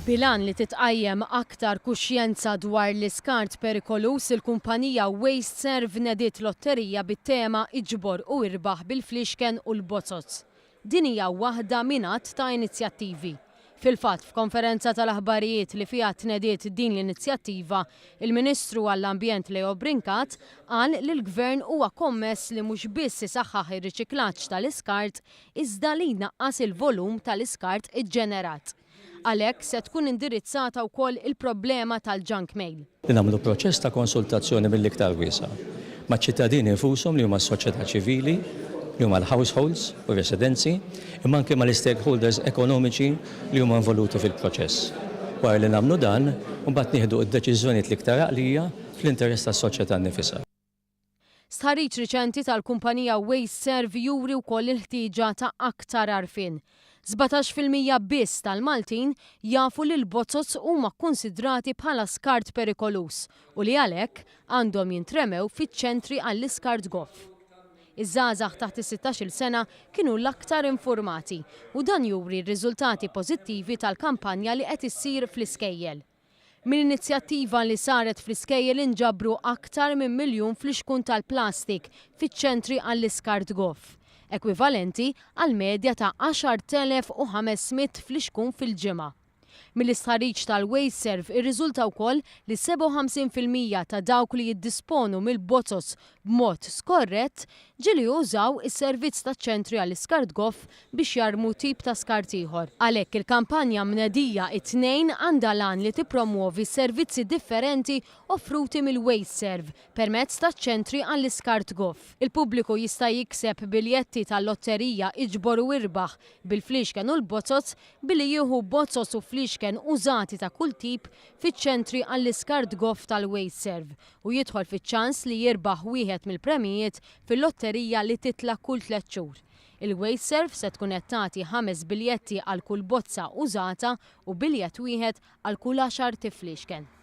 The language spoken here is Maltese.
Bilan li titqajjem aktar kuxjenza dwar l-iskart perikolus, il-kumpanija Waste Serve nediet lotterija bit-tema Iġbor u irbaħ bil-Fliexken u l-Bozzozz. Din hija waħda minn għadd ta' inizjattivi. Fil-fatt, f'konferenza tal-aħbarijiet li fiha tnediet din l-inizjattiva, il-Ministru għall-Ambjent Leo Brincat qal li l-Gvern huwa kommess li mhux biss isaħħaħ ir-riċiklaġġ tal-iskart iżda li jnaqqas il-volum tal-iskart iġġenerat. Għalhekk se tkun indirizzata wkoll il-problema tal-junk mail. Nagħmlu proċess ta' konsultazzjoni mill-iktar wiesa' maċ-ċittadini infushom li huma s-soċjetà ċivili, li huma l-households u residenzi, imma anke mal-stakeholders ekonomiċi li huma involuti fil-proċess. Wara li nagħmlu dan, mbagħad nieħdu d-deċiżjonijiet l-iktar għaqlija fl-interess tas-soċjetà nnifisha. Stħarriġ riċenti tal-kumpanija Waste Serve juri wkoll il-ħtieġa ta' aktar għarfien. 17% biss tal-Maltin jafu li l-bozzozz huma kkunsidrati bħala skart perikolus u li għalhekk għandhom jintremew fiċ-ċentri għall-iskart goff. Iż-żgħażagħ taħt is-16-il sena kienu l-aktar informati u dan juri r-riżultati pożittivi tal-kampanja li qed issir fl-iskejjel. Mill-inizjattiva li saret fl-iskejjel inġabru aktar minn 1 miljun fliexkun tal-plastik fiċ-ċentri għall-iskart goff, ekwivalenti għal medja ta' 10,500 fliexkun fil-ġimgħa. Mill-istħarriġ tal-Waste Serve irriżulta wkoll li 57% ta' dawk li jiddisponu mill-bozzozz b'mod skorrett ġieli jużaw is-servizz taċ-ċentri għall-iskart goff biex jarmu tip ta' skart ieħor. Għalhekk il-kampanja mnedija it-tnejn għandha lan li tippromuovi servizzi differenti offruti mill-Waste Serve permezz taċ-ċentri għall-iskart goff. Il-pubbliku jista' jikseb biljetti tal-lotterija Iġbor u irbaħ bil-Fliexken u l-Bozzozz billi jieħu bozzozz u fliexken użati ta' kull tip fiċ-ċentri għall-iskart goff tal-Waste Serve u jidħol fiċ-ċans li jirbaħ wieħed mill-premijiet fil-lotterija li titla' kull 3 xhur. Il-Waste Serve se tkun qed tagħti 5 biljetti għal kull bozza użata u biljett wieħed għal kull 10 tifliexken.